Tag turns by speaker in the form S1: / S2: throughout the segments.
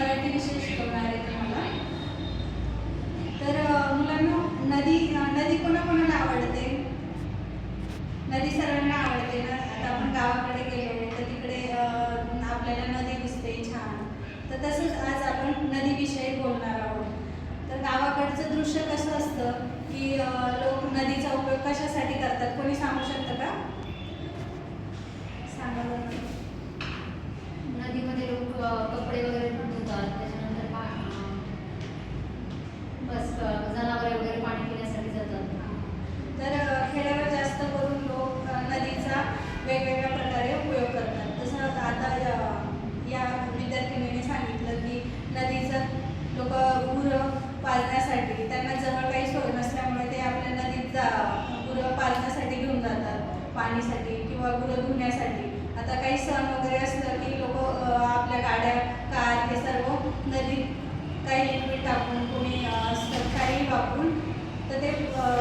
S1: मराठी विषय शिकवणार आहे तुम्हाला. तर मुलांना नदी कोणाकोणाला आवडते? नदी सर्वांना आवडते ना. आता आपण गावाकडे गेलो तर तिकडे आपल्याला नदी दिसते छान. तर तसंच आज आपण नदीविषयी बोलणार आहोत. तर गावाकडचं दृश्य कसं असतं की लोक नदीचा उपयोग कशासाठी करतात, कोणी सांगू शकतं का? सांगा बरं.
S2: नदीमध्ये लोक कपडे वगैरे धुतात, त्याच्यानंतर जनावरे वगैरे पाणी पिण्यासाठी जातात.
S1: तर खेड्यावर जास्त करून लोक नदीचा वेगवेगळ्या प्रकारे उपयोग करतात. तसं आता या विद्यार्थिनीने सांगितलं की नदीचं लोक गुरं पाजण्यासाठी, त्यांना जवळ काही सोय नसल्यामुळे ते आपल्या नदीत गुरं पाजण्यासाठी घेऊन जातात, पाणीसाठी किंवा गुरं धुण्यासाठी. आता काही सण वगैरे असलं की लोक आपल्या गाड्या, कार हे सर्व नदीत काही लिक्विड टाकून, कोणी काही वापरून तर ते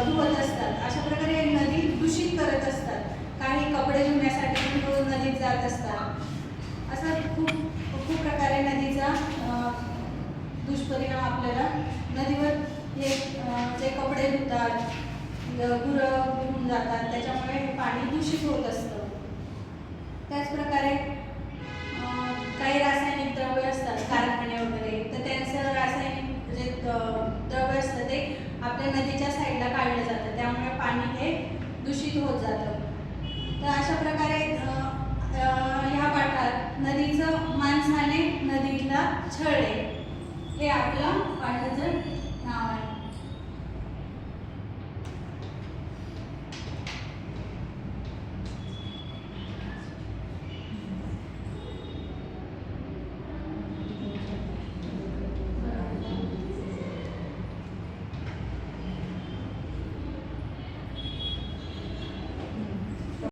S1: धुवत असतात. अशा प्रकारे नदी दूषित करत असतात. काही कपडे धुण्यासाठी रोज नदीत जात असतात. असं खूप प्रकारे नदीचा दुष्परिणाम आपल्याला नदीवर हे जे कपडे धुतात, गुरं धुवून जातात, त्याच्यामुळे हे पाणी दूषित होत असतं. त्याचप्रकारे काही रासायनिक द्रव्य असतात कारखाने वगैरे, तर त्यांचं रासायनिक जे द्रव्य असतं ते आपल्या नदीच्या साईडला काढलं जातं, त्यामुळे पाणी हे दूषित होत जातं. तर अशा प्रकारे ह्या पाठात नदीचं माणसाने नदीला छळले हे आपलं पाठाचं नाव आहे.